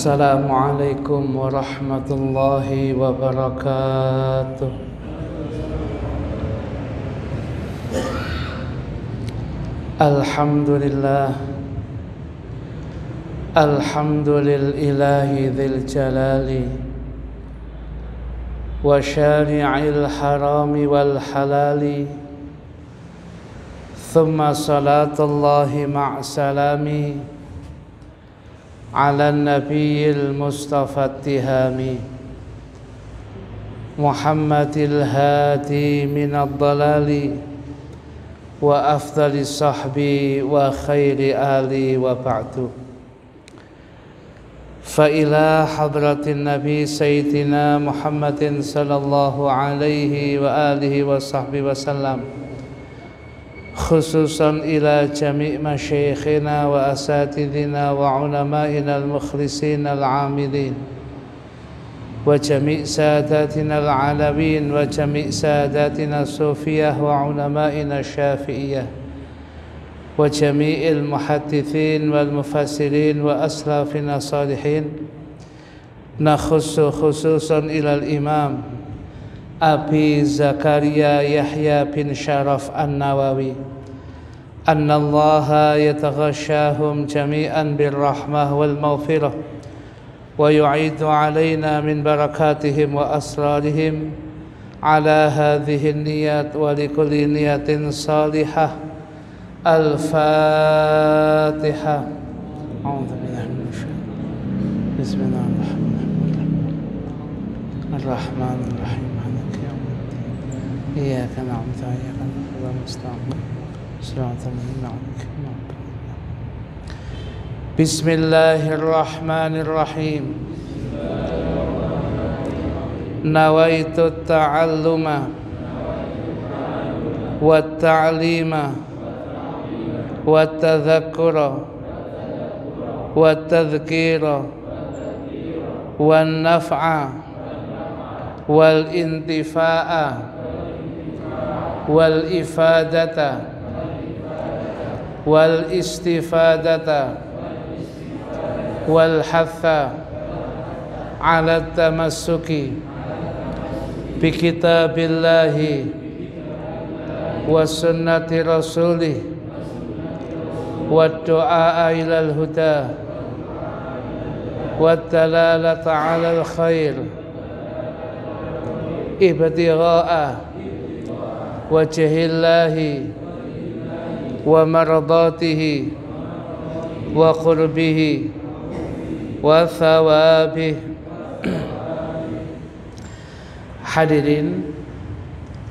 Assalamualaikum warahmatullahi wabarakatuh. Alhamdulillah, alhamdulillahi dzil jalali wa syari'il harami wal halali, thumma salatullahi ma'salami ala nabiyil mustafa tihami Muhammadil hadi minad dalali wa afdali sahbi wa khairi ali wa ba'du. Fa ila hadratin nabi sayyidina Muhammadin sallallahu alaihi wa alihi wa sahbihi wa sallam, khususan ila jami' masyayikhina wa asatidina wa ulama'ina al-mukhlisin al-amilin wa jami' sadatina al-alawin wa jami' sadatina sufiyah wa ulama'ina syafi'iyah wa jami'il muhaddithin wal mufassirin wa aslafina salihin, nakhussu khususan ila al-imam Abi Zakaria Yahya bin Sharaf An-Nawawi, anna Allaha yataghashahum jami'an birrahmah wal maghfirah wa yu'idu alayna min barakatihim wa asrarihim ala hadhihi niyat wa likulli niyatin salihah. Al-Fatiha. A'udzu billahi minasy syaitanir rajim. Bismillahirrahmanirrahim. Ar-Rahmanir-Rahim. Iyyaka na'budu wa iyyaka nasta'in. Shiratal ladzina an'amta 'alaihim. Bismillahirrahmanirrahim. Nawaitu ta'alluma wa ta'lima wa tadhakkura wa tadhkira wa naf'a wal intifa'a wal ifadata wal istifadata wal hatha ala tamassuki bi kitabillahi wa sunnati rasulih wa du'a ilal huda wa dalalata ala al khair ibtigha'a wajhillahi wa mardatihi wa qurbihi wa thawabih. Hadirin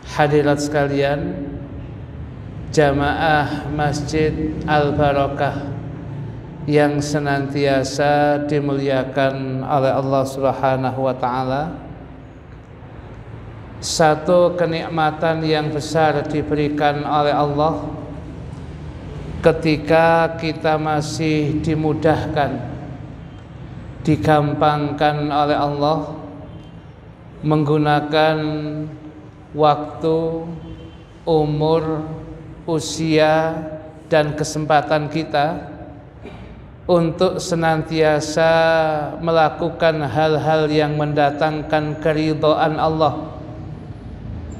hadirat sekalian, jamaah Masjid Al-Barakah yang senantiasa dimuliakan oleh Allah Subhanahu wa ta'ala, satu kenikmatan yang besar diberikan oleh Allah ketika kita masih dimudahkan, digampangkan oleh Allah menggunakan waktu, umur, usia, dan kesempatan kita untuk senantiasa melakukan hal-hal yang mendatangkan keridhaan Allah.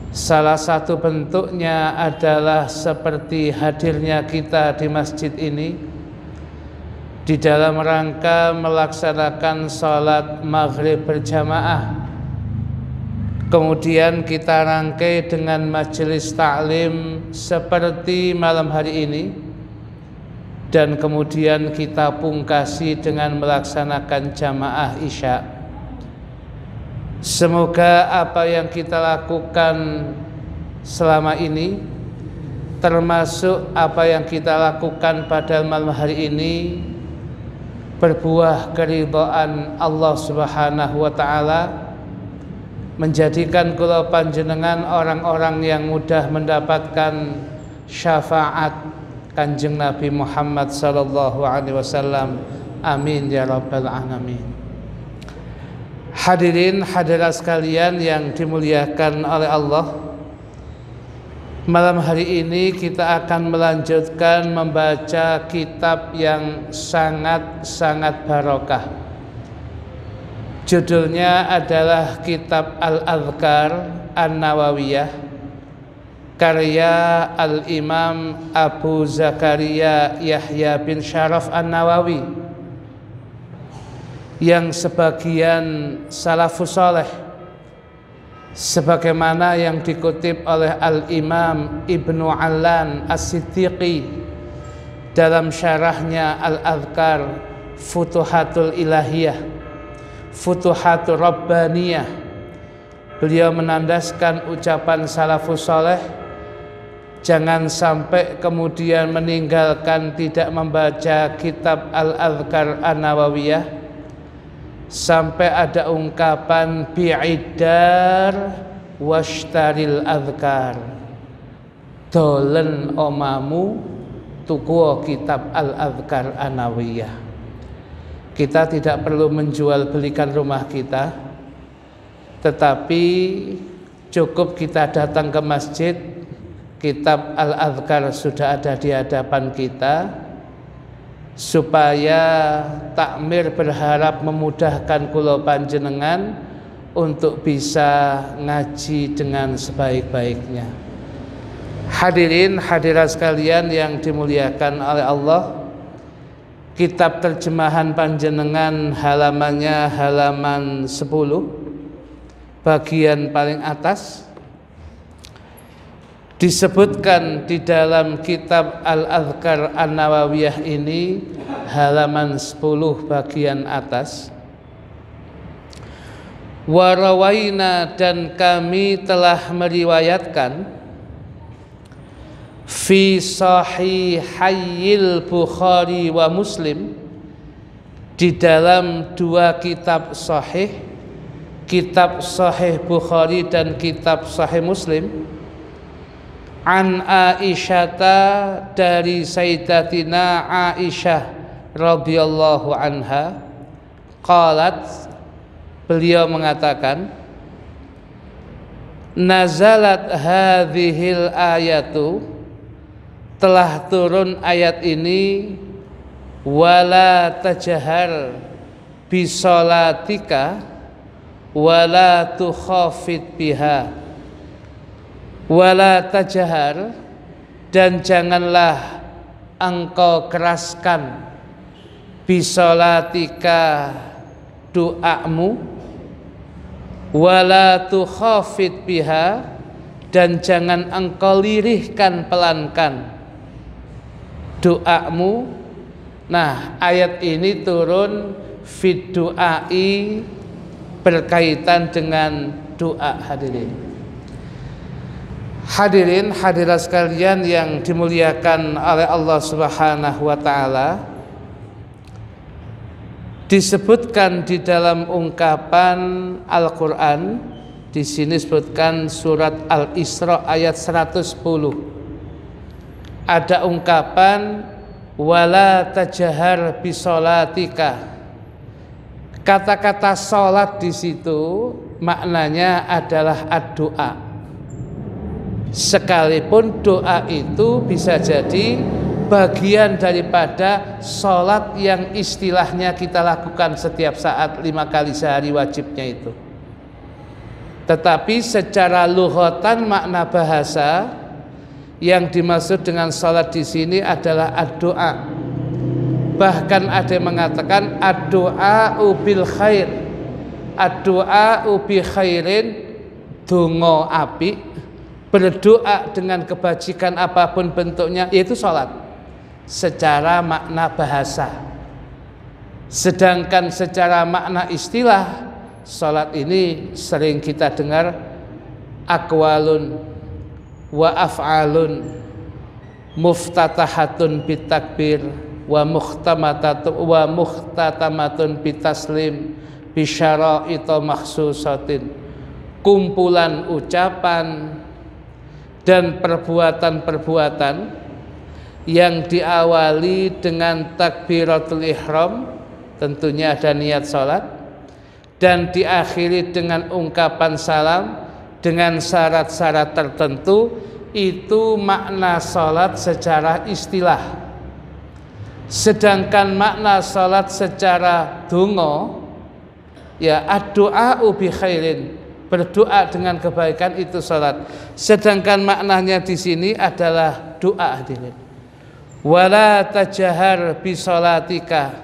Salah satu bentuknya adalah seperti hadirnya kita di masjid ini di dalam rangka melaksanakan sholat maghrib berjamaah. Kemudian kita rangkai dengan majelis ta'lim seperti malam hari ini, dan kemudian kita pungkasi dengan melaksanakan jamaah isya. Semoga apa yang kita lakukan selama ini, termasuk apa yang kita lakukan pada malam hari ini, berbuah keridhaan Allah Subhanahu wa ta'ala, menjadikan kula panjenengan orang-orang yang mudah mendapatkan syafaat Kanjeng Nabi Muhammad sallallahu alaihi wasallam. Amin ya rabbal alamin. Hadirin hadirat sekalian yang dimuliakan oleh Allah, malam hari ini kita akan melanjutkan membaca kitab yang sangat-sangat barokah, Judulnya adalah Kitab Al-Adhkar An-Nawawiyah, karya Al-Imam Abu Zakaria Yahya bin Syaraf An-Nawawi, yang sebagian salafus saleh sebagaimana yang dikutip oleh Al-Imam Ibnu Allan As-Siddiqi dalam syarahnya Al-Adhkar Futuhatul Ilahiyah, Futuhatul Rabbaniyah. Beliau menandaskan ucapan salafus saleh, jangan sampai kemudian meninggalkan tidak membaca kitab Al-Adhkar An-Nawawiyah sampai ada ungkapan bi'idar washtaril adhkar, dolen omamu tuku kitab Al-Adhkar An-Nawawiyah. Kita tidak perlu menjual belikan rumah kita, tetapi cukup kita datang ke masjid, kitab Al-Adhkar sudah ada di hadapan kita, supaya takmir berharap memudahkan kula panjenengan untuk bisa ngaji dengan sebaik-baiknya. Hadirin hadirat sekalian yang dimuliakan oleh Allah, kitab terjemahan panjenengan halamannya halaman 10, bagian paling atas. Disebutkan di dalam kitab Al-Adhkar An-Nawawiyah ini halaman 10 bagian atas. Warawaina, dan kami telah meriwayatkan fi sahihayil Bukhari wa Muslim, di dalam dua kitab sahih, kitab sahih Bukhari dan kitab sahih Muslim, an Aisyata, dari Sayyidatina Aisyah radhiyallahu anha, qalat, beliau mengatakan, nazalat hadhil ayatu, telah turun ayat ini, wala tajahar bisolatika wala tukhafid biha, wala tajahar, dan janganlah engkau keraskan, bisolatika, doamu, wala tukhafid biha, dan jangan engkau lirihkan, pelankan doamu. Nah, ayat ini turun fid du'ai, berkaitan dengan doa. Hadirin hadirat sekalian yang dimuliakan oleh Allah Subhanahu wa taala, disebutkan di dalam ungkapan Al-Qur'an, di sini disebutkan surat Al-Isra ayat 110. Ada ungkapan wala tajahar bisolatika. Kata-kata salat di situ maknanya adalah ad-doa. Sekalipun doa itu bisa jadi bagian daripada salat yang istilahnya kita lakukan setiap saat 5 kali sehari wajibnya itu. Tetapi secara lughatan, makna bahasa, yang dimaksud dengan salat di sini adalah ad-doa. Bahkan ada yang mengatakan ad-doa bil khair, ad-doa bi khairin, donga api, berdoa dengan kebajikan apapun bentuknya, yaitu salat secara makna bahasa. Sedangkan secara makna istilah, salat ini sering kita dengar aqwalun wa af'alun muftatahatun bitakbir wa muhtatamatun bitaslim bisyara'ita makhsusatin, kumpulan ucapan dan perbuatan-perbuatan yang diawali dengan takbiratul ihram, tentunya ada niat salat, dan diakhiri dengan ungkapan salam dengan syarat-syarat tertentu. Itu makna salat secara istilah. Sedangkan makna salat secara donga Ya, ad-du'a'u bi khairin, berdoa dengan kebaikan itu salat. Sedangkan maknanya di sini adalah doa hadirin. Wala tajahar bi salatika,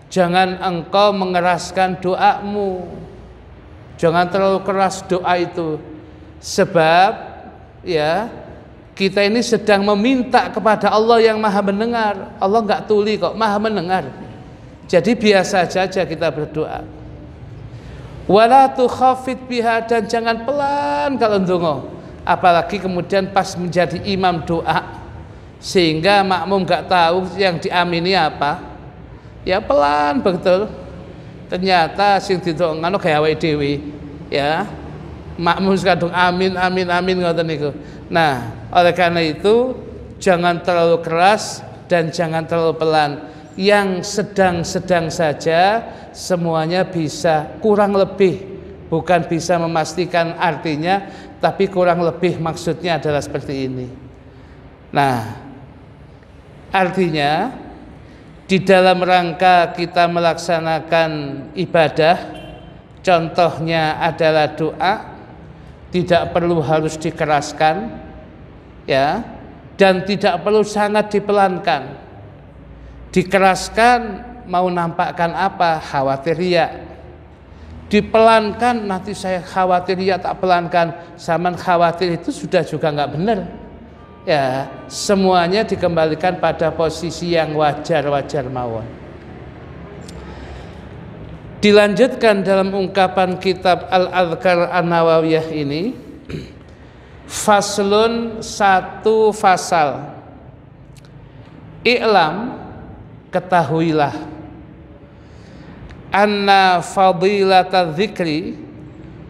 jangan engkau mengeraskan doamu. Jangan terlalu keras doa itu. Sebab ya, kita ini sedang meminta kepada Allah yang Maha mendengar. Allah enggak tuli kok, Maha mendengar. Jadi biasa saja kita berdoa. Wala tukhafid biha, dan jangan pelan kalau ndonga. Apalagi kemudian pas menjadi imam doa sehingga makmum enggak tahu yang diamini apa. Ya pelan betul. Ternyata sing didongano gawe awake dhewe. Ya. Makmum kadung amin amin amin ngoten niku. Nah, oleh karena itu jangan terlalu keras dan jangan terlalu pelan. Yang sedang-sedang saja, semuanya bisa, kurang lebih, bukan bisa memastikan artinya, tapi kurang lebih maksudnya adalah seperti ini. Nah, artinya di dalam rangka kita melaksanakan ibadah, contohnya adalah doa, tidak perlu harus dikeraskan, ya, dan tidak perlu sangat dipelankan. Dikeraskan mau nampakkan apa? Khawatir riya. Dipelankan nanti saya khawatir riya tak pelankan, zaman khawatir itu sudah juga nggak benar. Ya, semuanya dikembalikan pada posisi yang wajar-wajar mawon. Dilanjutkan dalam ungkapan kitab Al-Adhkar An-Nawawiyah ini, faslun, satu fasal. I'lam, ketahuilah, anna fadilata dzikri,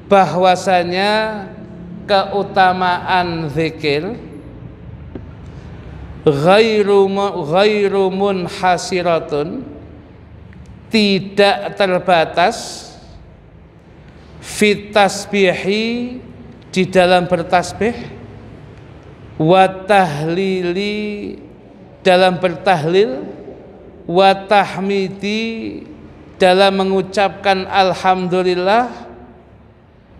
bahwasanya keutamaan zikir, ghairu munhasiratun, tidak terbatas, fit tasbihi, di dalam bertasbih, wa tahlili, dalam bertahlil, wa tahmidi, dalam mengucapkan alhamdulillah,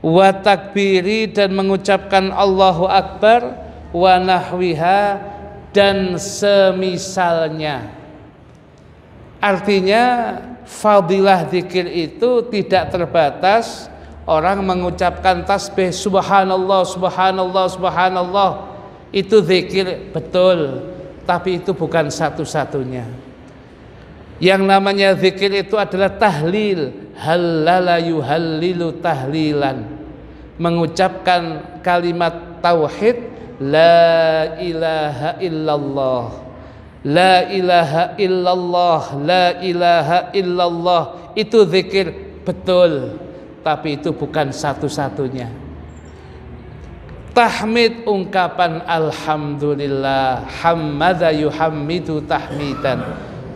wa takbiri, dan mengucapkan Allahu Akbar, wa nahwiha, dan semisalnya. Artinya fadilah zikir itu tidak terbatas orang mengucapkan tasbih subhanallah subhanallah subhanallah, itu zikir betul, tapi itu bukan satu-satunya. Yang namanya zikir itu adalah tahlil, halala yuhallilu tahlilan, mengucapkan kalimat tauhid, la ilaha illallah, la ilaha illallah, la ilaha illallah, itu zikir betul, tapi itu bukan satu-satunya. Tahmid, ungkapan alhamdulillah, hammadha yuhammidu tahmidan,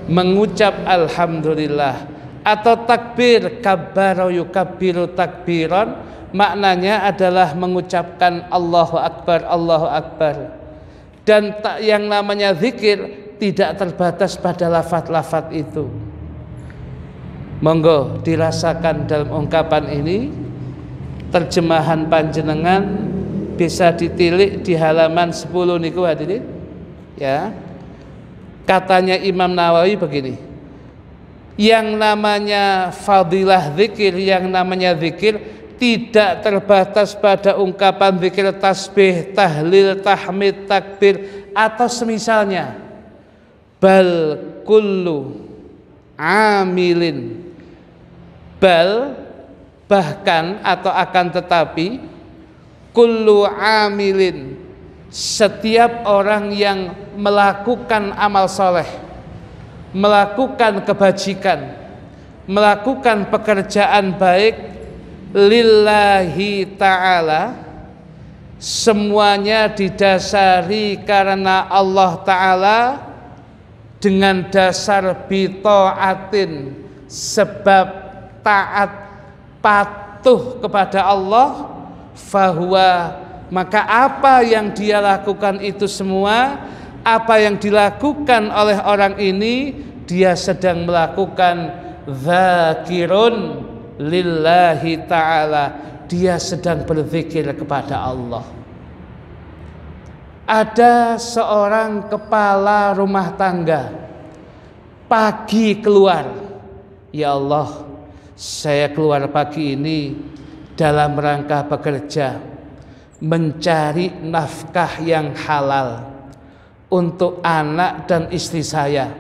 mengucap alhamdulillah, atau takbir, kabbara yukabbiru takbiran, maknanya adalah mengucapkan Allahu Akbar, Allahu Akbar. Dan yang namanya zikir tidak terbatas pada lafaz-lafaz itu. Monggo dirasakan dalam ungkapan ini. Terjemahan panjenengan bisa ditilik di halaman 10 niku hadirin. Ya. Katanya Imam Nawawi begini, yang namanya fadilah zikir, yang namanya zikir tidak terbatas pada ungkapan zikir tasbih, tahlil, tahmid, takbir, atau semisalnya. Bal kullu amilin, bal, bahkan atau akan tetapi, kullu amilin, setiap orang yang melakukan amal soleh, melakukan kebajikan, melakukan pekerjaan baik lillahi ta'ala, semuanya didasari karena Allah Ta'ala, dengan dasar bita'atin, sebab taat, patuh kepada Allah, fahuwa, maka apa yang dia lakukan itu semua, apa yang dilakukan oleh orang ini, dia sedang melakukan zakirun, lillahi ta'ala, dia sedang berzikir kepada Allah. Ada seorang kepala rumah tangga pagi keluar, ya Allah, saya keluar pagi ini dalam rangka bekerja mencari nafkah yang halal untuk anak dan istri saya,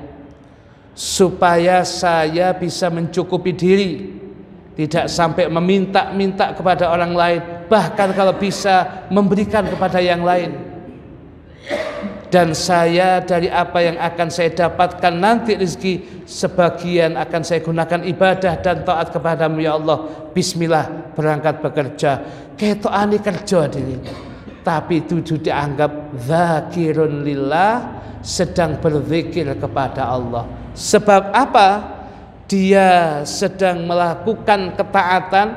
supaya saya bisa mencukupi diri, tidak sampai meminta-minta kepada orang lain, bahkan kalau bisa memberikan kepada yang lain. Dan saya dari apa yang akan saya dapatkan nanti rezeki, sebagian akan saya gunakan ibadah dan taat kepadamu ya Allah. Bismillah, berangkat bekerja. Ketokane kerja diri, tapi itu dianggap zakirun lillah, sedang berzikir kepada Allah. Sebab apa? Dia sedang melakukan ketaatan,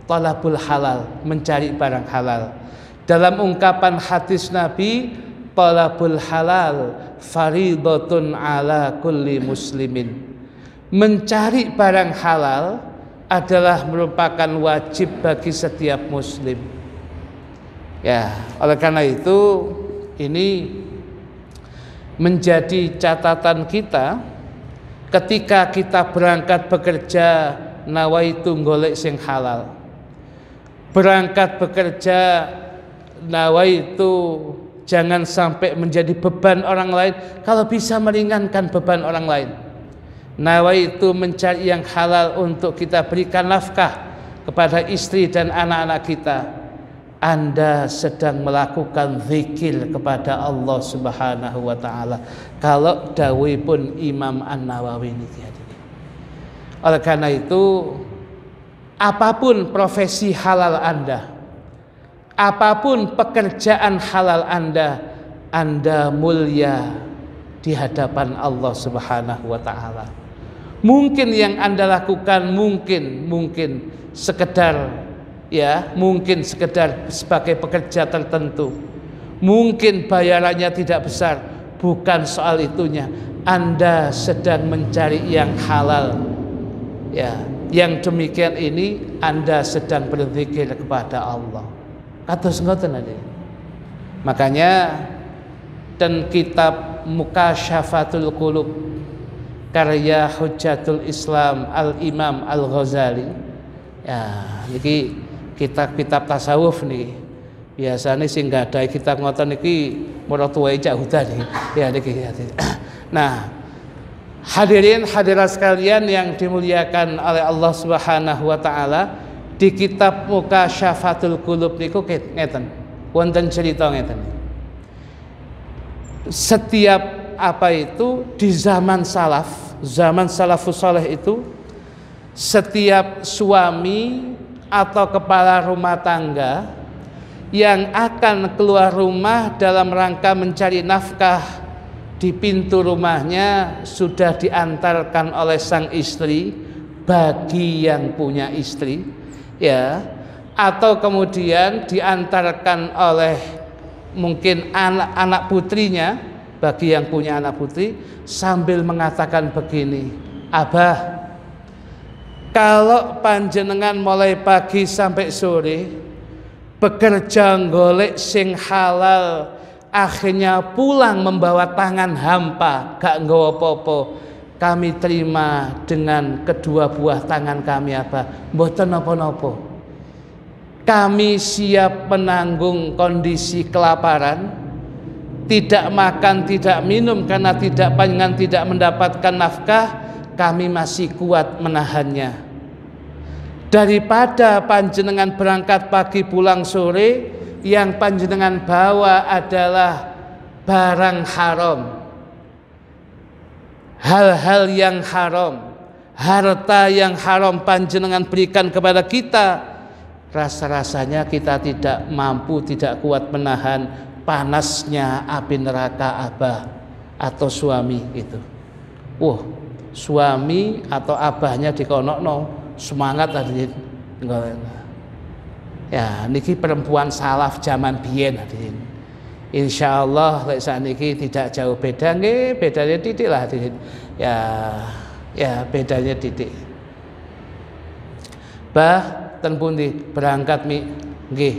talabul halal, mencari barang halal. Dalam ungkapan hadis Nabi, talabul halal faridatun ala kulli muslimin. Mencari barang halal adalah merupakan wajib bagi setiap muslim. Ya, oleh karena itu ini menjadi catatan kita ketika kita berangkat bekerja, nawaitu golek sing halal. Berangkat bekerja, nawaitu jangan sampai menjadi beban orang lain, kalau bisa meringankan beban orang lain. Nawaitu mencari yang halal untuk kita berikan nafkah kepada istri dan anak-anak kita. Anda sedang melakukan zikir kepada Allah Subhanahu wa taala. Kalau dawuh pun Imam An-Nawawi ini. Oleh karena itu, apapun profesi halal Anda, apapun pekerjaan halal Anda mulia di hadapan Allah Subhanahu wa taala. Mungkin yang Anda lakukan mungkin sekedar mungkin sekedar sebagai pekerja tertentu. Mungkin bayarannya tidak besar, bukan soal itunya. Anda sedang mencari yang halal. Ya, yang demikian ini Anda sedang berzikir kepada Allah. Kados ngoten nggih. Makanya dan kitab Mukasyafatul Qulub karya Hujjatul Islam Al-Imam Al-Ghazali. Ya, iki kitab-kitab tasawuf nih. Biasanya sing gadai kitab ngoten niki murah tuwai cak hudan nih. Ya niki. Nah, hadirin hadirat sekalian yang dimuliakan oleh Allah Subhanahu wa taala, di kitab Mukasyafatul Qulub niku ngeten. Wonten cerita ngeten. Setiap apa itu di zaman salafus saleh itu, setiap suami atau kepala rumah tangga yang akan keluar rumah dalam rangka mencari nafkah, di pintu rumahnya sudah diantarkan oleh sang istri bagi yang punya istri, ya, atau kemudian diantarkan oleh mungkin anak putrinya bagi yang punya anak putri, sambil mengatakan begini, Abah, kalau panjenengan mulai pagi sampai sore bekerja golek sing halal, akhirnya pulang membawa tangan hampa, gak nggawa apa-apa, kami terima dengan kedua buah tangan kami Abah, mboten napa-napa. Kami siap menanggung kondisi kelaparan, tidak makan, tidak minum karena panjenengan tidak mendapatkan nafkah, kami masih kuat menahannya. Daripada panjenengan berangkat pagi pulang sore, yang panjenengan bawa adalah barang haram, hal-hal yang haram, harta yang haram panjenengan berikan kepada kita, rasa-rasanya kita tidak mampu, tidak kuat menahan panasnya api neraka Abah atau suami itu. Suami atau abahnya dikonokno semangat tadi. Ya, niki perempuan salaf zaman biyen hadirin. Insyaallah lek sakniki tidak jauh beda nggih, bedanya titik lah hadirin. Ya bedanya titik. Bah, ten pundi berangkat mi? Nggih.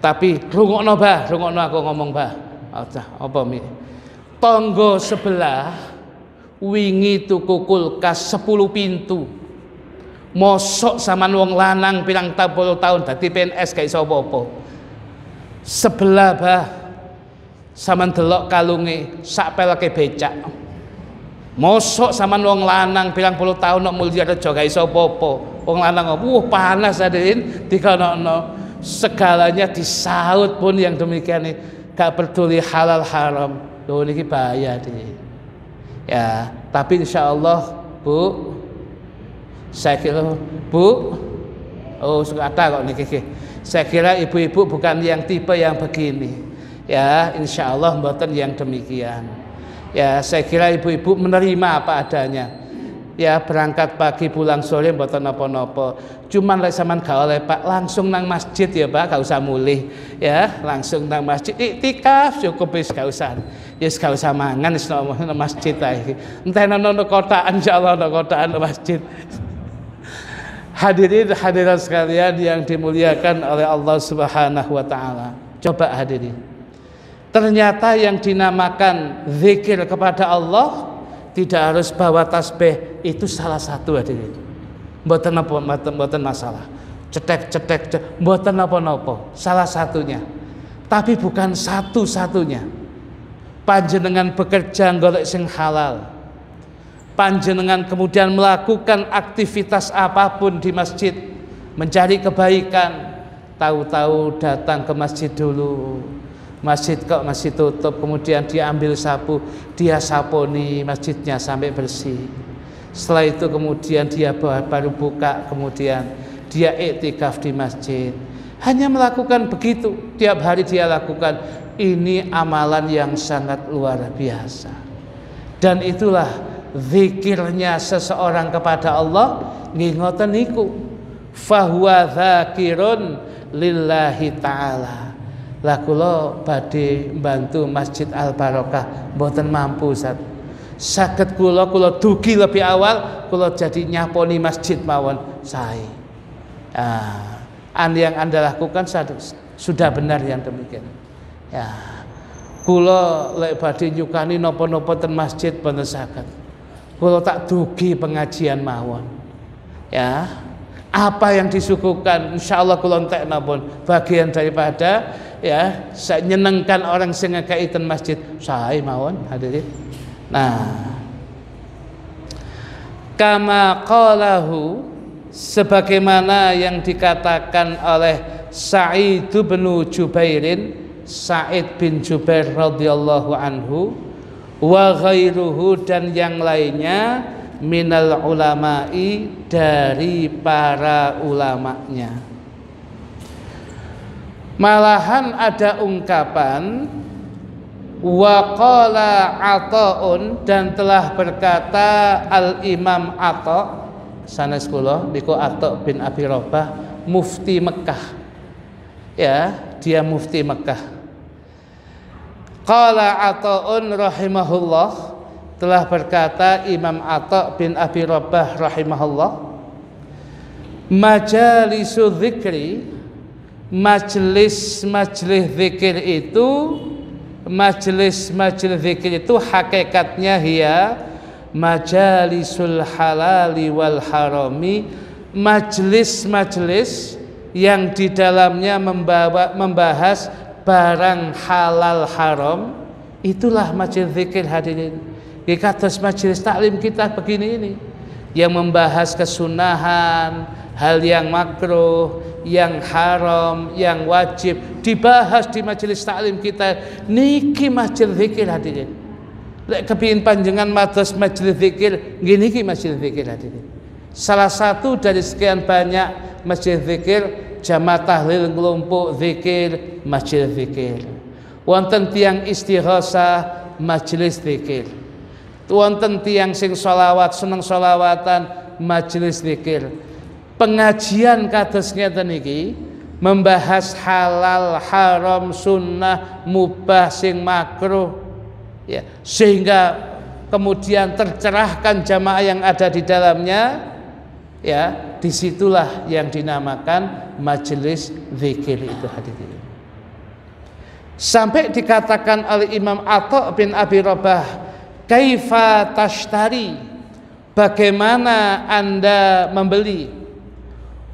Tapi rungokno bah, rungokno aku ngomong bah. Apa mi? Tangga sebelah wingi tuku kulkas 10 pintu. Mosok sampean wong lanang pirang tahun dadi PNS gak iso apa-apa. Sebelah bah sampean delok kalunge sak peleke becak. Mosok sampean wong lanang pirang puluh tahun nok Mulyarejo gak iso apa-apa. Wong lanang panas hadirin dikonokno. Segalanya disaut pun yang demikian ini gak peduli halal haram. Loh niki bahaya hadirin. Ya, tapi insyaallah Bu, saya kira Bu, oh suka ada kok niki. Saya kira ibu-ibu bukan yang tipe yang begini. Ya, insyaallah mboten yang demikian. Ya, saya kira ibu-ibu menerima apa adanya. Ya, berangkat pagi pulang sore mboten napa-napa. Cuman lek sampean gak oleh Pak langsung nang masjid ya Pak, gak usah mulih. Ya, langsung nang masjid iktikaf cukup wis gak usah. Ya wis gak usah mangan wis nang masjid ae. Entene nang kotaan insyaallah nang kotaan masjid. Hadirin hadirat sekalian yang dimuliakan oleh Allah Subhanahu wa taala. Coba hadirin. Ternyata yang dinamakan zikir kepada Allah tidak harus bawa tasbih, itu salah satu hadirin. Mboten masalah. Cetek mboten napa-napa, salah satunya. Tapi bukan satu-satunya. Panjenengan bekerja golek sing halal. Panjenengan kemudian melakukan aktivitas apapun di masjid, mencari kebaikan, tahu-tahu datang ke masjid dulu. Masjid kok masih tutup, kemudian dia ambil sapu, dia saponi masjidnya sampai bersih. Setelah itu kemudian dia baru buka, kemudian dia iktikaf di masjid. Hanya melakukan begitu, tiap hari dia lakukan. Ini amalan yang sangat luar biasa. Dan itulah zikirnya seseorang kepada Allah, ngingoten niku. Fahuwa dzakirun lillahi ta'ala. Lah kula badhe mbantu Masjid Al Barokah mboten mampu Ustaz. Saged kula dugi lebih awal kula jadi nyaponi masjid mawon sae. Yang Anda lakukan sudah benar yang demikian. Ya. Kula lek badhe nyukani napa-napa ten masjid mboten saged. Kula tak dugi pengajian mawon. Ya. Apa yang disuguhkan insyaallah kula entekna pun bagian daripada ya saya nyenengkan orang sing ngekeki ten masjid sae mawon hadirin. Nah, kama qalahu sebagaimana yang dikatakan oleh Sa'id bin Jubairin, Sa'id bin Jubair radhiyallahu anhu wa ghairuhu dan yang lainnya minal ulama'i dari para ulamanya. Malahan ada ungkapan wa qala Ata'un dan telah berkata Al-Imam Ata' sanes kula niku Ata' bin Abi Rabah mufti Mekah. Ya, dia mufti Mekah. Qala Ata'un rahimahullah telah berkata Imam Ata' bin Abi Rabah rahimahullah, majalisu dzikri, majelis zikir itu, majelis zikir itu hakikatnya hiya majalisul halali wal harami, majelis yang di dalamnya membahas barang halal haram, itulah majelis zikir hadirin. Kados majelis taklim kita begini ini yang membahas kesunahan, hal yang makruh, yang haram, yang wajib dibahas di majelis taklim kita. Niki majelis zikir hadirin. Lek kepingin panjenengan mados majelis zikir, nggih niki majelis zikir hadirin. Salah satu dari sekian banyak majelis zikir, jamaah tahlil ngelompok zikir, majelis zikir. Wonten tiyang istighosah, majelis zikir. Wonten tiyang sing sholawat seneng sholawatan, majelis zikir. Pengajian kados ngeten iki membahas halal, haram, sunnah, mubah, sing makruh, ya, sehingga kemudian tercerahkan jamaah yang ada di dalamnya, ya, disitulah yang dinamakan majelis zikir itu hadirin. Sampai dikatakan oleh Imam Atha bin Abi Rabah, kaifa tashtari, bagaimana Anda membeli,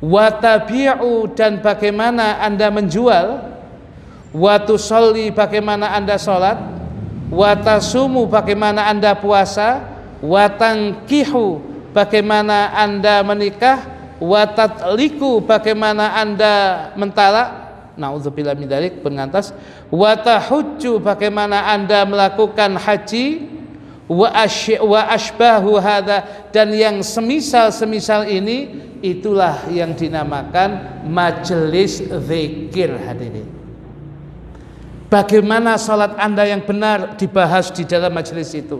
wa tabi'u, dan bagaimana Anda menjual, wa tusolli, bagaimana Anda sholat, wa tasumu, bagaimana Anda puasa, wa tankihu, bagaimana Anda menikah, wa tatliku, bagaimana Anda mentalak, na'udzubillah min dzalik, pengantas, wa tahujju, bagaimana Anda melakukan haji, wa asbahu hadza, dan yang semisal ini, itulah yang dinamakan majelis zikir hadirin. Bagaimana salat Anda yang benar dibahas di dalam majelis itu.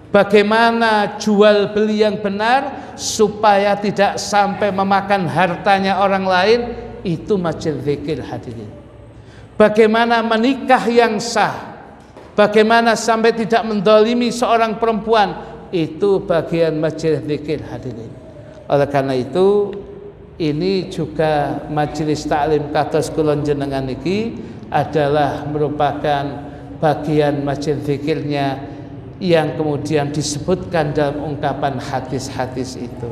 Bagaimana jual beli yang benar supaya tidak sampai memakan hartanya orang lain, itu majelis zikir hadirin. Bagaimana menikah yang sah, bagaimana sampai tidak mendolimi seorang perempuan, itu bagian majelis zikir hadirin. Oleh karena itu, ini juga majelis taklim kados kulon jenengan niki adalah merupakan bagian majelis zikirnya yang kemudian disebutkan dalam ungkapan hadis-hadis itu.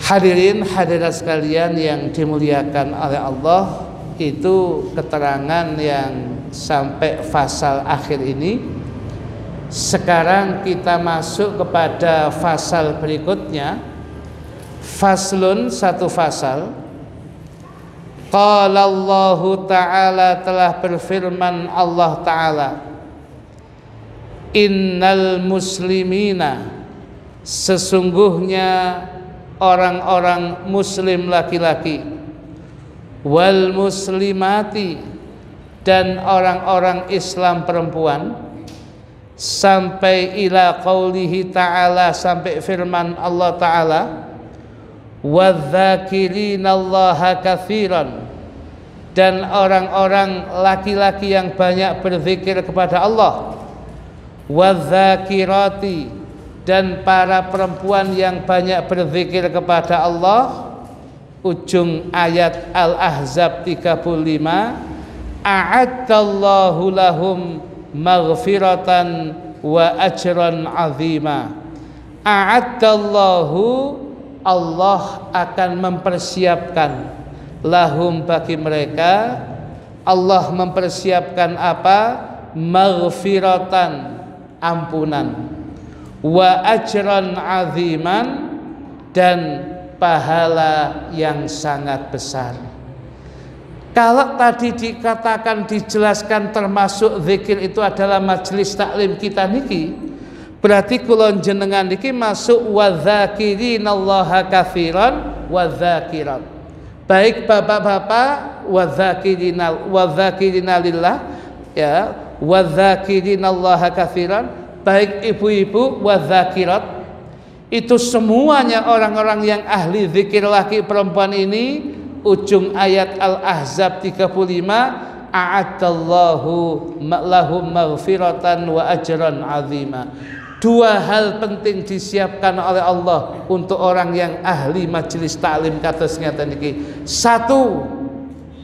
Hadirin hadirat sekalian yang dimuliakan oleh Allah, itu keterangan yang sampai fasal akhir ini. Sekarang kita masuk kepada fasal berikutnya. Faslun, satu fasal. Qala Allahu Ta'ala, telah berfirman Allah Ta'ala, innal muslimina, sesungguhnya orang-orang muslim laki-laki, wal muslimati, dan orang-orang Islam perempuan, sampai ila qaulihi ta'ala, sampai firman Allah Ta'ala, wadzakirinallaha katsiran, dan orang-orang laki-laki yang banyak berzikir kepada Allah, wadzakirati, dan para perempuan yang banyak berzikir kepada Allah. Ujung ayat Al-Ahzab 35, a'addallahu lahum maghfiratan wa ajran azima. A'addallahu, Allah akan mempersiapkan, lahum, bagi mereka, Allah mempersiapkan apa? Maghfiratan, ampunan, wa ajran aziman, dan pahala yang sangat besar. Kalau tadi dikatakan, dijelaskan termasuk zikir itu adalah majelis taklim kita niki, berarti kulon jenengan niki masuk wadzakirinallaha katsiran wadzakirat. Baik bapak-bapak wadzakirinalillah, ya, wadzakirinallaha katsiran, baik ibu-ibu wadzakirat. Itu semuanya orang-orang yang ahli zikir laki perempuan ini. Ujung ayat Al-Ahzab 35, a'addallahu lahum maghfiratan wa ajran azima. Dua hal penting disiapkan oleh Allah untuk orang yang ahli majelis taklim kados ngeten iki. Satu,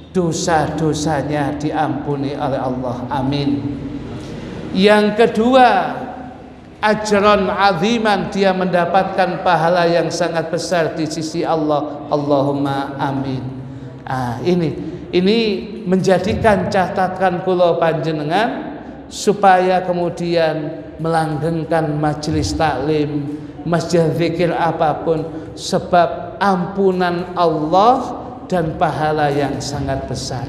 dosa-dosanya diampuni oleh Allah, amin. Yang kedua, ajran aziman, dia mendapatkan pahala yang sangat besar di sisi Allah, Allahumma amin. Ini menjadikan catatan kula panjenengan supaya kemudian melanggengkan majelis taklim, majelis zikir apapun, sebab ampunan Allah dan pahala yang sangat besar.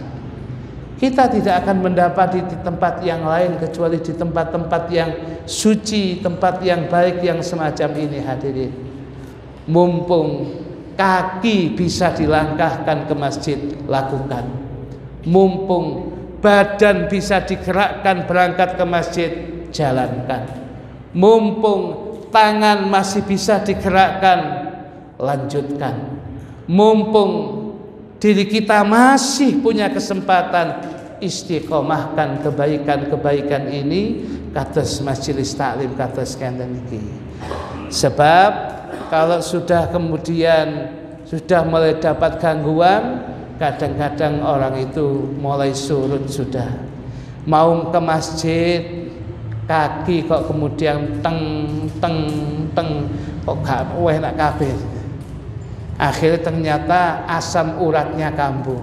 Kita tidak akan mendapati di tempat yang lain kecuali di tempat-tempat yang suci, tempat yang baik yang semacam ini hadirin. Mumpung kaki bisa dilangkahkan ke masjid, lakukan. Mumpung badan bisa digerakkan berangkat ke masjid, jalankan. Mumpung tangan masih bisa digerakkan, lanjutkan. Mumpung diri kita masih punya kesempatan, istiqomahkan kebaikan-kebaikan ini kados majelis taklim kados kenten iki. Sebab Kalau sudah kemudian sudah mulai dapat gangguan, kadang-kadang orang itu mulai surut sudah. Mau ke masjid, kaki kok kemudian teng kok gak enak kabeh. Akhirnya ternyata asam uratnya kambuh,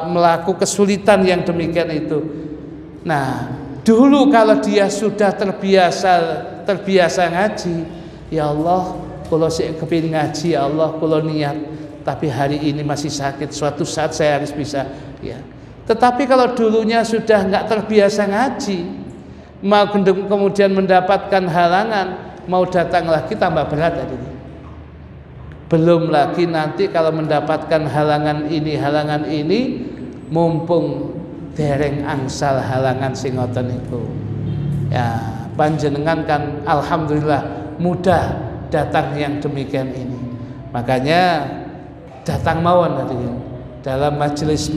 melaku kesulitan yang demikian itu. Nah, dulu kalau dia sudah terbiasa ngaji, ya Allah, kalau saya kepingin ngaji, ya Allah, kalau niat, tapi hari ini masih sakit, suatu saat saya harus bisa, ya. Tetapi kalau dulunya sudah nggak terbiasa ngaji, mau kemudian mendapatkan halangan, mau datang lagi tambah berat tadi. Belum lagi nanti kalau mendapatkan halangan ini, mumpung dereng angsal halangan sing ngoten niku. Ya, panjenengan kan alhamdulillah mudah datang yang demikian ini. Makanya datang mawon tadi dalam majelis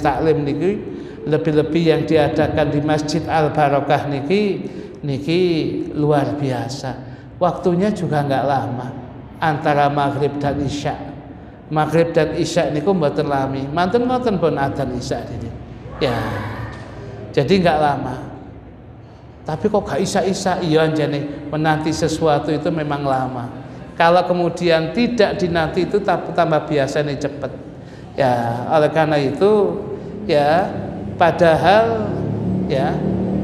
taklim niki, lebih-lebih yang diadakan di Masjid Al Barokah niki luar biasa. Waktunya juga nggak lama, antara maghrib dan isya. Maghrib dan isya niku mboten lami, mantun pun adzan isya ini. Ya, jadi nggak lama. Tapi kok gak isa-isa, iya anjane menanti sesuatu itu memang lama. Kalau kemudian tidak dinanti itu tambah biasa nih cepet. Ya, oleh karena itu ya, padahal ya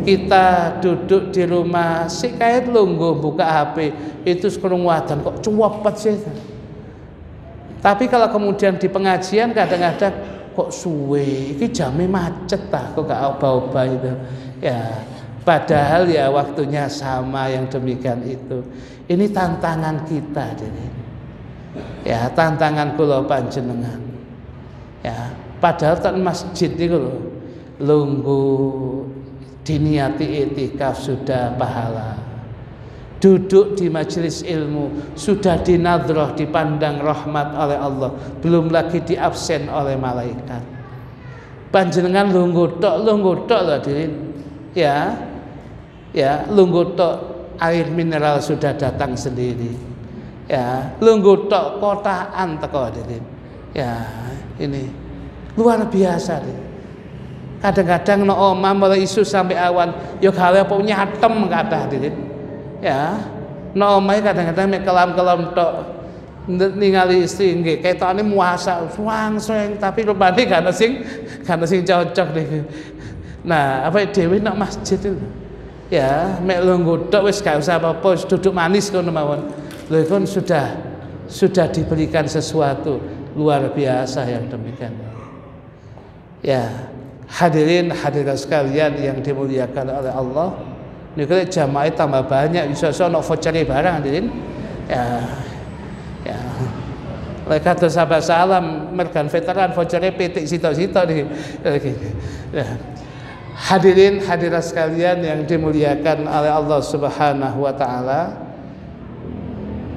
kita duduk di rumah si kait lungguh buka HP itu sekurang wadan kok cuwepet sih. Tapi kalau kemudian di pengajian kadang-kadang kok suwe, ini jamnya macet kok gak obah-obah itu. Ya, padahal ya waktunya sama yang demikian itu. Ini tantangan kita, jadi. Ya, tantangan kula panjenengan. Ya, padahal ten masjid niku lho lunggu diniati itikaf sudah pahala. Duduk di majelis ilmu sudah dinadroh, dipandang rahmat oleh Allah, belum lagi diabsen oleh malaikat. Panjenengan lunggu tok lho hadirin. Ya, lunggu tok air mineral sudah datang sendiri. Ya, lunggu tok kotaan teko hadirin. Ya, ini luar biasa nih. Kadang-kadang no omah mulai isu sampai awan, yo gale apa nyatem kathah hadirin. Ya, no omah kadang-kadang mek kelam-kelam tok ningali istri nggih ketokane muasa swang-swang tapi rupane gak ana sing cocok nih. Nah, apa dhewe nang masjid itu. Ya, mek lungguh tok wis gak usah apa-apa, duduk manis kono mawon. Lha kon sudah diberikan sesuatu luar biasa yang demikian. Ya, hadirin hadirat sekalian yang dimuliakan oleh Allah. Niku jamaah tambah banyak, iso-iso ono voucher barang hadirin. Ya. Lek kados sahabat salam mergan veteran vouchernya pitik sito-sito niki. Ya. Hadirin hadirat sekalian yang dimuliakan oleh Allah Subhanahu wa taala.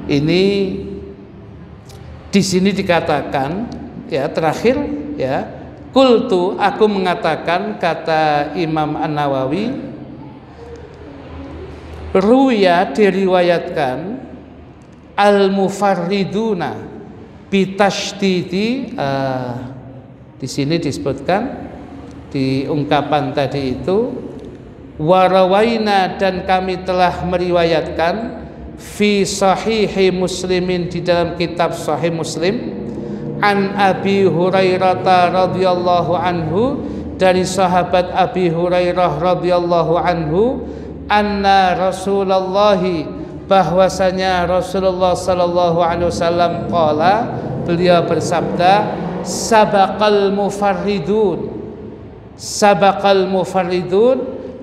Ini di sini dikatakan ya terakhir ya, qultu aku mengatakan, kata Imam An-Nawawi, ruya diriwayatkan al-mufarriduna bitashdidi, di sini disebutkan di ungkapan tadi itu, warawaina dan kami telah meriwayatkan fi sahihi muslimin di dalam kitab sahih Muslim, an Abi Hurairah radhiyallahu anhu dari sahabat Abi Hurairah radhiyallahu anhu, anna Rasulullah bahwasanya Rasulullah sallallahu alaihi wasallam qala, beliau bersabda, sabaqal mufarridun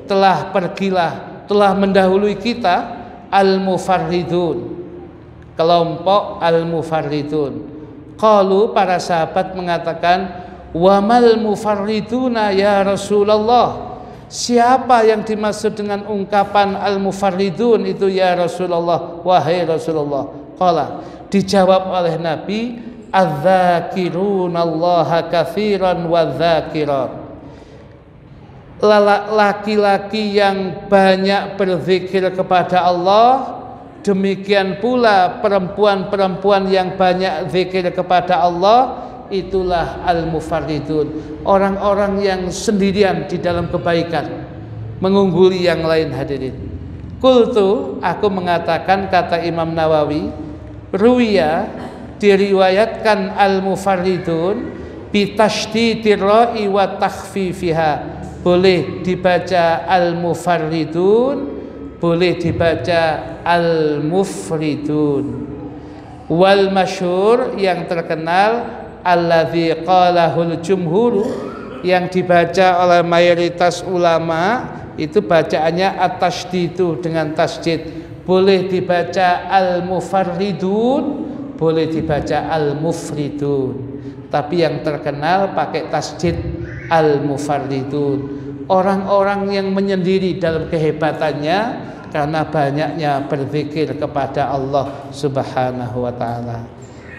telah pergilah, telah mendahului kita al-mufarridun, kelompok al-mufarridun. Qalu, para sahabat mengatakan, wamal mufarriduna ya Rasulullah, siapa yang dimaksud dengan ungkapan al-mufarridun itu ya Rasulullah, wahai Rasulullah? Qala, dijawab oleh Nabi, adz-dzakirunallaha katsiran wadz-dzakirat, laki-laki yang banyak berzikir kepada Allah Demikian pula perempuan-perempuan yang banyak zikir kepada Allah, itulah al-mufarridun, orang-orang yang sendirian di dalam kebaikan, mengungguli yang lain. Hadirin, qultu, aku mengatakan, kata Imam Nawawi, ruwiya, diriwayatkan al-mufarridun bitasydidir ra'i wa takhfifiha, boleh dibaca al-mufarridun, boleh dibaca al-mufridun. Wal masyhur, yang terkenal, alladzi qalahul jumhur, yang dibaca oleh mayoritas ulama, itu bacaannya at-tasydidu dengan tasydid. Boleh dibaca al-mufarridun, boleh dibaca al-mufridun, tapi yang terkenal pakai tasydid al-mufarridun. Orang-orang yang menyendiri dalam kehebatannya karena banyaknya berzikir kepada Allah Subhanahu wa taala.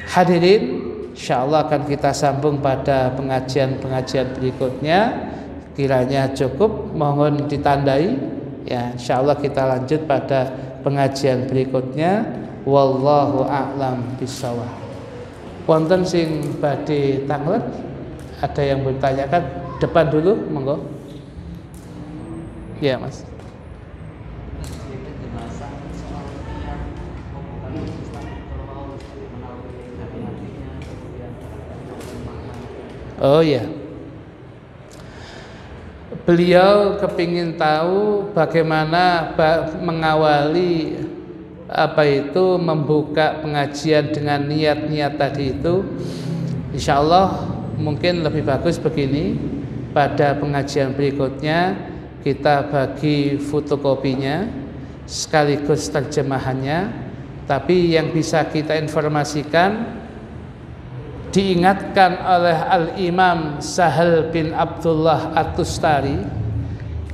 Hadirin, insyaallah akan kita sambung pada pengajian-pengajian berikutnya. Kiranya cukup, mohon ditandai ya. Insyaallah kita lanjut pada pengajian berikutnya. Wallahu a'lam bishawab. Wonten sing badhe tanglet? Ada yang bertanyakan? Depan dulu, monggo. Ya, Mas. Oh ya, beliau kepingin tahu bagaimana mengawali membuka pengajian dengan niat-niat tadi itu. Insya Allah mungkin lebih bagus begini, pada pengajian berikutnya kita bagi fotokopinya sekaligus terjemahannya. Tapi yang bisa kita informasikan, diingatkan oleh Al-Imam Sahal bin Abdullah At-Tustari,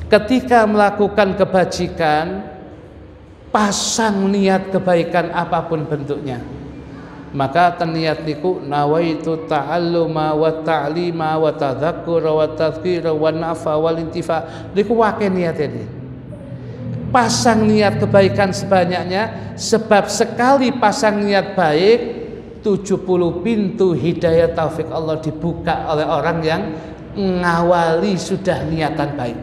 ketika melakukan kebajikan, pasang niat kebaikan apapun bentuknya. Maka terniat niku nawaitu ta'alluma wa ta'lima wa tadzakkura wa tadhkira wa nafa wal intifa, niku wake niat ini. Pasang niat kebaikan sebanyaknya, sebab sekali pasang niat baik, 70 pintu hidayah taufik Allah dibuka oleh orang yang mengawali sudah niatan baik.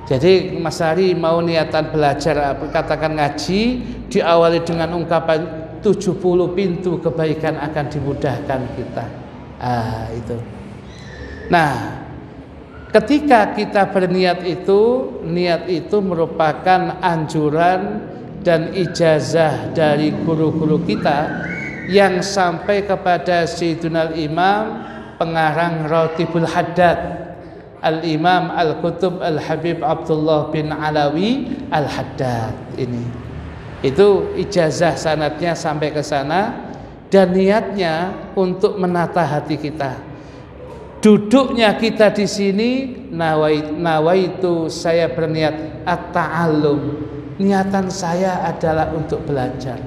Jadi Mas Hari mau niatan belajar, katakan ngaji, diawali dengan ungkapan 70 pintu kebaikan akan dimudahkan kita. Itu. Nah, ketika kita berniat itu, niat itu merupakan anjuran dan ijazah dari guru-guru kita yang sampai kepada Sayyiduna Imam pengarang Ratibul Haddad, Al-Imam Al-Kutub Al-Habib Abdullah bin Alawi Al-Haddad ini. Itu ijazah sanadnya sampai ke sana, dan niatnya untuk menata hati kita. Duduknya kita di sini, nawaitu, saya berniat at-ta'allum, niatan saya adalah untuk belajar.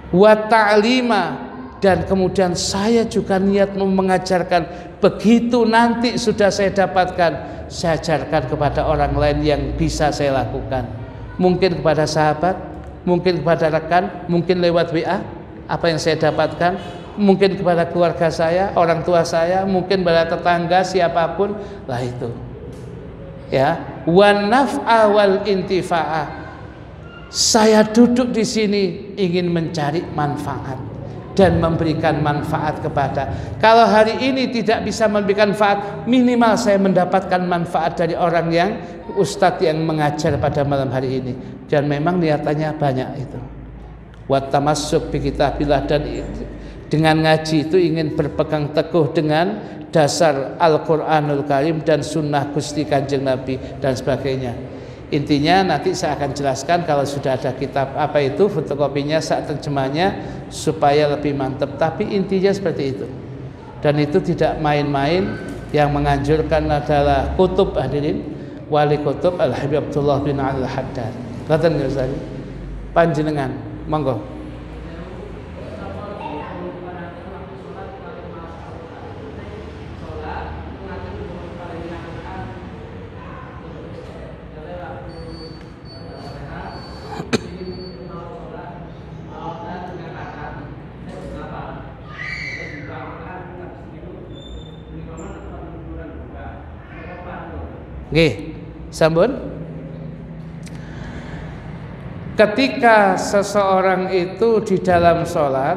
Wa ta'lima, dan kemudian saya juga niat mengajarkan. Begitu nanti sudah saya dapatkan, saya ajarkan kepada orang lain yang bisa saya lakukan. Mungkin kepada sahabat, mungkin kepada rekan, mungkin lewat WA apa yang saya dapatkan, mungkin kepada keluarga saya, orang tua saya, mungkin kepada tetangga, siapapun lah itu. Ya, wan naf'a wal intifa'ah. Saya duduk di sini ingin mencari manfaat dan memberikan manfaat kepada. Kalau hari ini tidak bisa memberikan manfaat, minimal saya mendapatkan manfaat dari orang yang ustadz yang mengajar pada malam hari ini. Dan memang niatannya banyak itu. Wa tamassuk bi kitabillah, dan dengan ngaji itu ingin berpegang teguh dengan dasar Al-Qur'anul Karim dan sunnah Gusti Kanjeng Nabi dan sebagainya. Intinya nanti saya akan jelaskan kalau sudah ada kitab apa itu fotokopinya, saat terjemahnya supaya lebih mantap. Tapi intinya seperti itu. Dan itu tidak main-main. Yang menganjurkan adalah kutub, hadirin, wali kutub Al-Habib Abdullah bin Al-Haddad. Ngaten nggih Ustaz? Panjenengan, monggo. Nggih, sampun. Ketika seseorang itu di dalam sholat,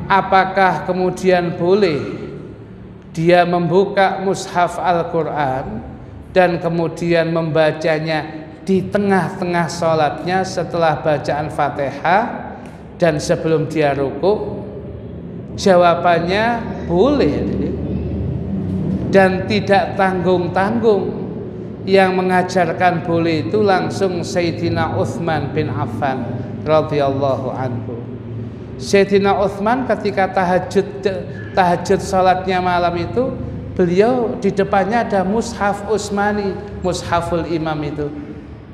apakah kemudian boleh dia membuka mushaf Al-Quran dan kemudian membacanya di tengah-tengah sholatnya setelah bacaan Fatihah dan sebelum dia ruku? Jawabannya boleh, dan tidak tanggung-tanggung. Yang mengajarkan boleh itu langsung Sayyidina Utsman bin Affan radhiyallahu anhu. Sayyidina Utsman ketika tahajud salatnya malam itu, beliau di depannya ada mushaf Utsmani, mushaful imam itu,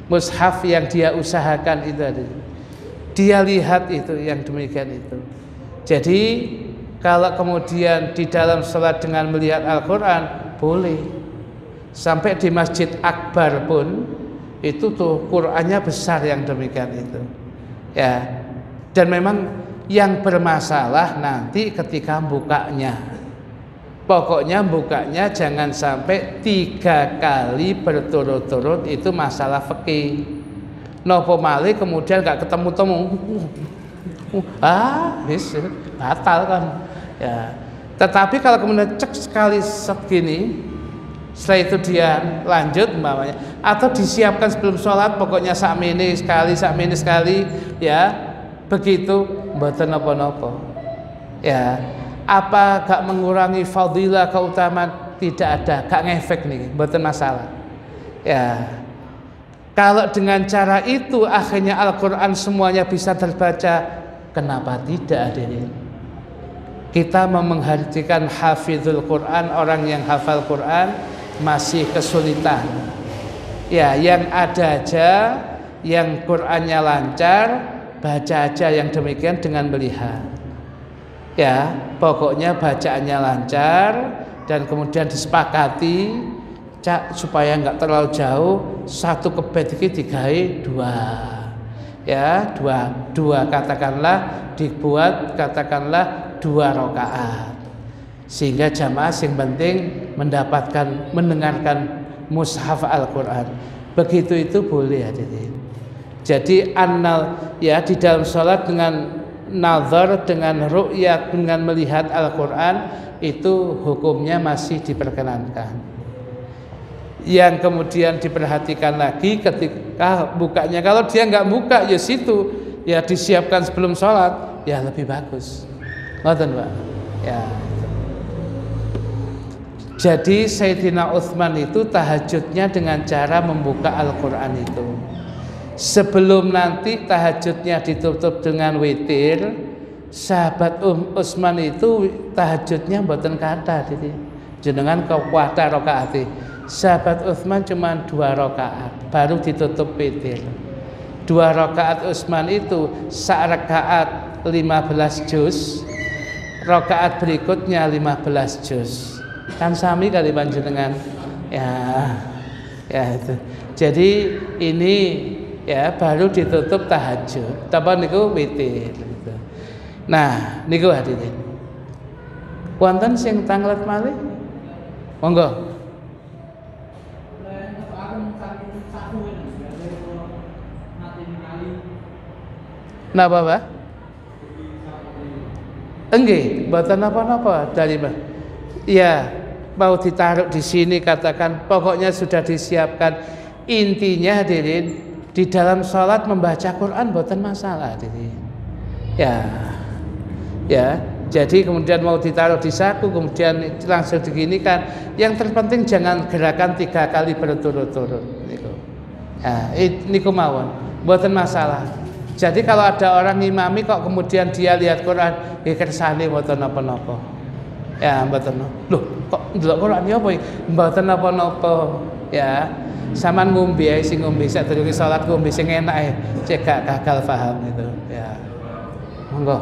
mushaf yang dia usahakan itu ada. Dia lihat itu yang demikian itu. Jadi kalau kemudian di dalam salat dengan melihat Al-Quran boleh. Sampai di Masjid Akbar pun itu tuh Qur'annya besar yang demikian itu. Ya. Dan memang yang bermasalah nanti ketika bukanya. Pokoknya bukanya jangan sampai 3 kali berturut-turut, itu masalah fikih. Nopo malih kemudian gak ketemu-temu. Wis batal kan. Ya. Tetapi kalau kemudian cek sekali segini, setelah itu dia lanjut umpamanya, atau disiapkan sebelum sholat, pokoknya sakmene sekali ya, begitu mboten napa-napa. Ya, apa gak mengurangi fadilah keutamaan? Tidak ada, gak ngefek nih, mboten masalah. Ya, kalau dengan cara itu akhirnya Al-Quran semuanya bisa terbaca, kenapa tidak hadirin? Kita menghartikan hafizul Quran, orang yang hafal Quran masih kesulitan. Ya, yang ada aja, yang Qur'annya lancar, baca aja yang demikian dengan melihat. Ya, pokoknya bacaannya lancar dan kemudian disepakati supaya nggak terlalu jauh, satu kebet iki digawe 2. Ya, dua katakanlah dibuat katakanlah 2 rakaat. Sehingga jamaah yang penting mendengarkan mushaf Al-Quran. Begitu itu boleh hadirin. Jadi ya di dalam sholat dengan nazar, dengan ru'yat, dengan melihat Al-Quran itu hukumnya masih diperkenankan. Yang kemudian diperhatikan lagi ketika bukanya, kalau dia nggak buka ya situ ya disiapkan sebelum sholat ya lebih bagus. Ngoten Pak. Ya. Jadi Sayyidina Utsman itu tahajudnya dengan cara membuka Al-Quran itu. Sebelum nanti tahajudnya ditutup dengan witir, sahabat Utsman itu tahajudnya mboten kathah jadi jenengan kuwata rakaat. Sahabat Utsman cuma 2 rakaat baru ditutup witir. 2 rakaat Utsman itu sak rakaat 15 juz, rakaat berikutnya 15 juz. Kan sami kali panjenengan. Ya itu. Jadi ini ya baru ditutup tahajud. Tapi niku witir gitu. Nah, niku hadirin. Wonten sing tanglet malih? Monggo. Napa, Pak? Enggih, mboten napa-napa dari Pak. Ya, mau ditaruh di sini katakan pokoknya sudah disiapkan. Intinya hadirin, di dalam sholat membaca Quran mboten masalah hadirin. Ya, jadi kemudian mau ditaruh di saku kemudian langsung diginikan. Yang terpenting jangan gerakan 3 kali berturut-turut niku. Ya, niku mawon, mboten masalah. Jadi kalau ada orang ngimami kok kemudian dia lihat Quran, kersane mboten napa-napa. Ya mboten. Loh, kok ndelok Quran ya apa iki? Mboten napa-napa. Ya, sampean ngombe ae sing ngombe sadurunge salat ngombe sing enak ae, cek gak gagal paham itu. Ya. Monggo.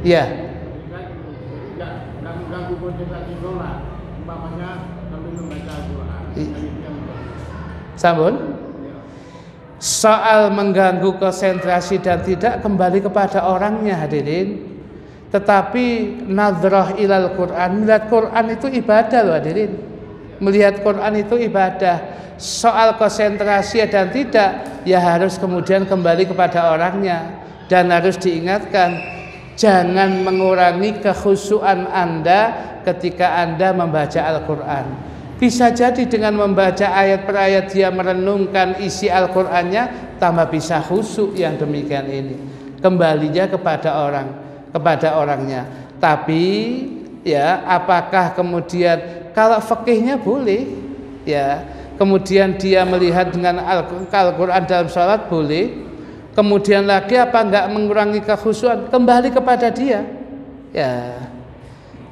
Iya. Ganggu konsentrasi sholat, umpamanya sambil membaca Al-Quran. Sampun? Soal mengganggu konsentrasi dan tidak kembali kepada orangnya hadirin. Tetapi nadhrah ilal Quran, melihat Quran itu ibadah loh hadirin. Melihat Quran itu ibadah. Soal konsentrasi dan tidak, ya harus kemudian kembali kepada orangnya. Dan harus diingatkan, jangan mengurangi kekhusyuan Anda ketika Anda membaca Al-Quran. Bisa jadi dengan membaca ayat per ayat dia merenungkan isi Al-Qur'annya, tambah bisa khusyuk yang demikian ini. Kembalinya kepada orangnya. Tapi ya, apakah kemudian kalau fikihnya boleh ya, kemudian dia melihat dengan Al-Qur'an dalam salat boleh. Kemudian lagi apa enggak mengurangi kekhusyuan, kembali kepada dia. Ya.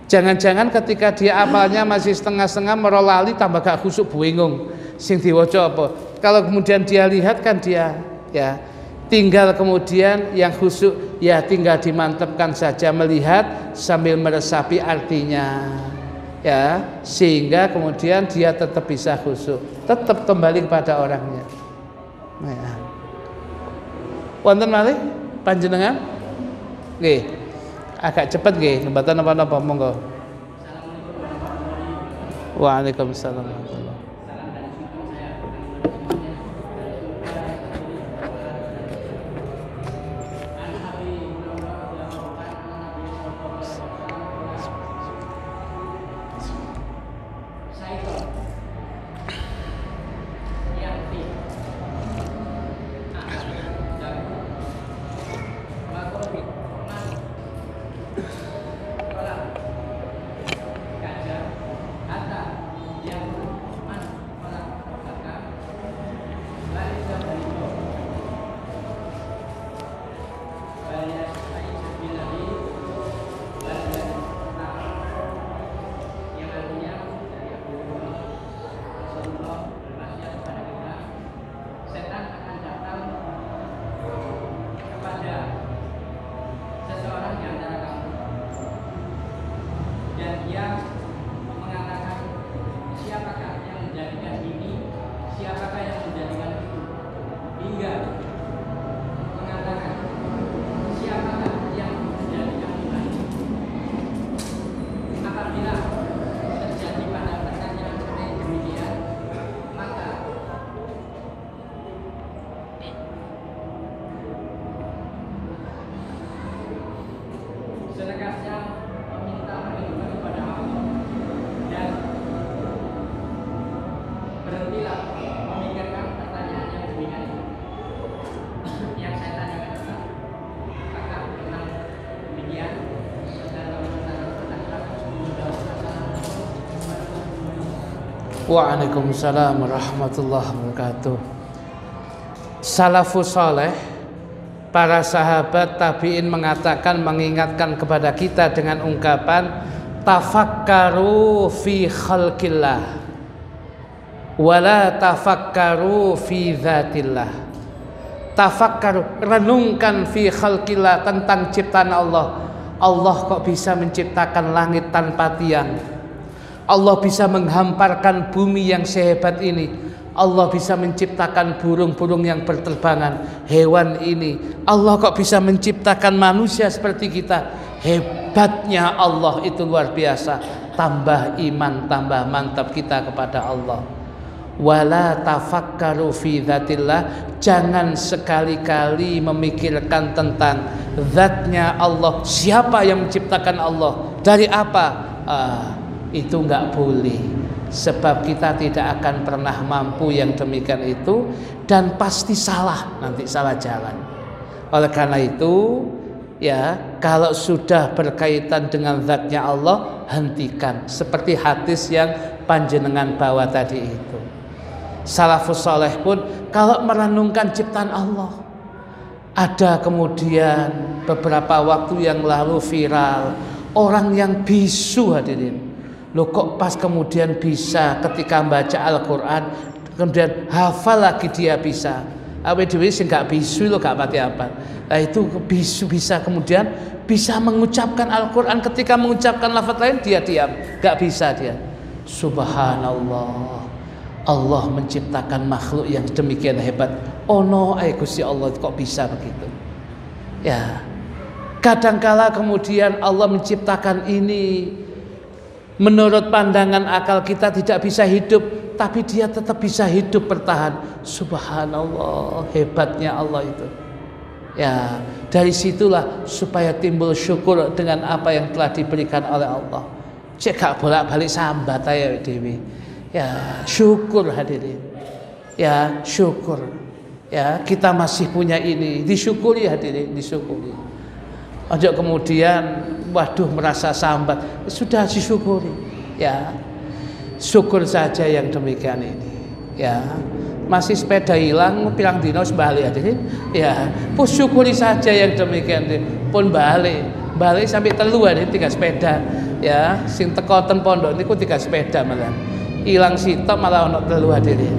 Jangan-jangan ketika dia apalnya masih setengah-setengah merolali tambah gak khusyuk bingung sing diwaca apa. Kalau kemudian dia lihat kan dia ya tinggal kemudian yang khusyuk ya tinggal dimantapkan saja melihat sambil meresapi artinya ya, sehingga kemudian dia tetap bisa khusyuk, tetap kembali kepada orangnya. Ya. Wonten malih panjenengan? Nggih. Agak cepat nggih, nembatan napa-napa monggo. Waalaikumsalam warahmatullahi. Waalaikumsalam warahmatullahi wabarakatuh. Salafus saleh, para sahabat tabi'in mengatakan, mengingatkan kepada kita dengan ungkapan tafakkaru fi khalqillah wala tafakkaru fi dzatillah. Tafakkaru, renungkan fi khalqillah, tentang ciptaan Allah. Allah kok bisa menciptakan langit tanpa tiang? Allah bisa menghamparkan bumi yang sehebat ini. Allah bisa menciptakan burung-burung yang berterbangan, hewan ini. Allah kok bisa menciptakan manusia seperti kita? Hebatnya Allah itu luar biasa. Tambah iman, tambah mantap kita kepada Allah. Wala tafakkaru fi dzatillah, jangan sekali-kali memikirkan tentang zatnya Allah. Siapa yang menciptakan Allah? Dari apa? Itu enggak boleh, sebab kita tidak akan pernah mampu yang demikian itu, dan pasti salah, nanti salah jalan. Oleh karena itu ya, kalau sudah berkaitan dengan zatnya Allah, hentikan, seperti hadis yang panjenengan bawa tadi itu. Salafus saleh pun kalau merenungkan ciptaan Allah, ada kemudian beberapa waktu yang lalu viral orang yang bisu hadirin. Loh kok pas kemudian bisa ketika baca Al-Quran kemudian hafal lagi dia bisa. Awet dhewe sing gak bisu lo gak pati apa. Nah itu bisu bisa kemudian bisa mengucapkan Al-Quran, ketika mengucapkan lafaz lain dia diam, gak bisa dia. Subhanallah. Allah menciptakan makhluk yang demikian hebat. Ono ae Gusti Allah kok bisa begitu. Ya. Kadangkala kemudian Allah menciptakan ini menurut pandangan akal kita tidak bisa hidup, tapi dia tetap bisa hidup bertahan. Subhanallah, hebatnya Allah itu. Ya, dari situlah supaya timbul syukur dengan apa yang telah diberikan oleh Allah. Cek gak bolak-balik sambat aja dewi. Ya, syukur hadirin. Ya, syukur. Ya, kita masih punya ini, disyukuri hadirin, disyukuri. Ojo kemudian waduh merasa sambat, sudah disyukuri. Ya, syukur saja yang demikian ini. Ya, masih sepeda hilang, pirang dino balik hadirin. Ya, pun syukuri saja yang demikian pun balik sampai telu hadirin tiga sepeda. Ya, sing teko ten pondok niku tiga sepeda malah. Hilang sitok malah ono telu hadirin.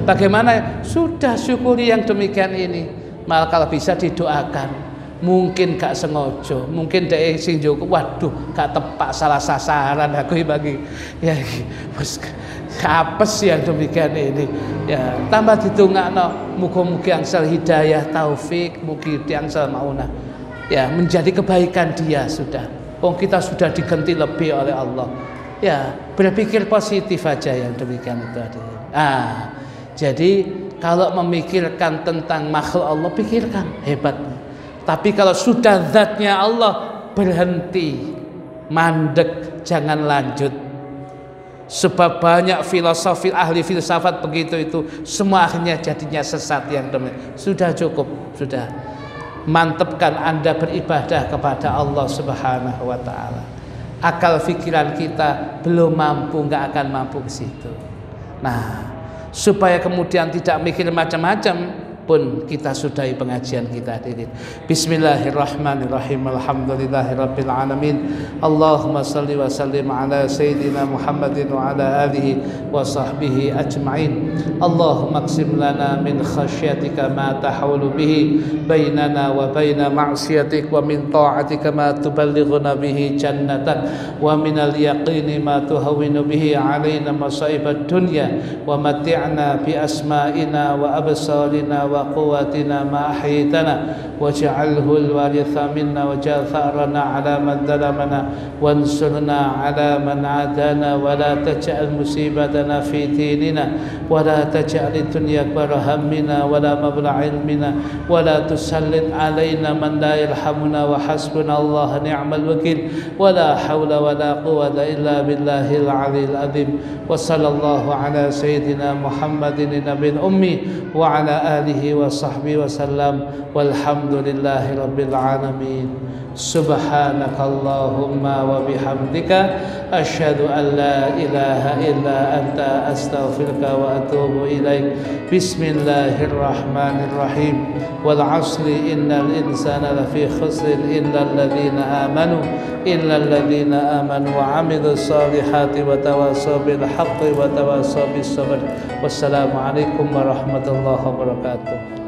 Bagaimana? Sudah syukuri yang demikian ini. Malah kalau bisa didoakan. Mungkin gak sengaja, mungkin dhek sing njogo waduh gak tepak salah sasaran aku bagi. Ya wis apes yang demikian ini. Ya, tambah ditungakno muga-muga angsal hidayah, taufik, mugi angsal maunah. Ya, menjadi kebaikan dia sudah. Kita sudah diganti lebih oleh Allah. Ya, berpikir positif aja yang demikian itu ada. Jadi kalau memikirkan tentang makhluk Allah, pikirkan hebatnya. Tapi kalau sudah zatnya Allah, berhenti, mandek, jangan lanjut. Sebab banyak filosofi ahli filsafat begitu itu, semua akhirnya jadinya sesat yang demikian. Sudah cukup, sudah. Mantapkan Anda beribadah kepada Allah Subhanahu wa taala. Akal pikiran kita belum mampu, nggak akan mampu ke situ. Nah, supaya kemudian tidak mikir macam-macam pun kita sudahi pengajian kita hadirin. Bismillahirrahmanirrahim. Alhamdulillahirabbil alamin. Allahumma shalli wa sallim ala sayyidina Muhammadin wa ala alihi wa sahbihi ajma'in. Allahumma qsim lana min khasyatika ma tahawlu bihi bainana wa baina ma'siyatik, wa min ta'atika ma tuballighuna bihi jannatak, wa min al-yaqini ma tuhawwinu bihi alaina masa'ibad dunya, wa mati'na bi asma'ina wa absarina وقواتنا ما أحييتنا واجعله الوارث منا واجعل ثأرنا على من ظلمنا وانصرنا على من عادانا ولا تجعل مصيبتنا في ديننا ولا تجعل الدنيا أكبر همنا ولا مبلغ علمنا ولا تسلط علينا من لا يرحمنا وحسبنا الله نعم الوكيل ولا حول ولا قوة إلا بالله العلي العظيم وصلى الله على سيدنا محمد النبي الأمي وعلى آله وصحبه وسلم والحمد لله رب العالمين. سبحانك اللهم وبحمدك أشهد أن لا إله إلا أنت أستغفرك وأتوب إليك. بسم الله الرحمن الرحيم. والعصر إن الإنسان لفي خسر إلا الذين آمنوا وعملوا الصالحات وتواصوا بالحق وتواصوا بالصبر. والسلام عليكم ورحمة الله وبركاته.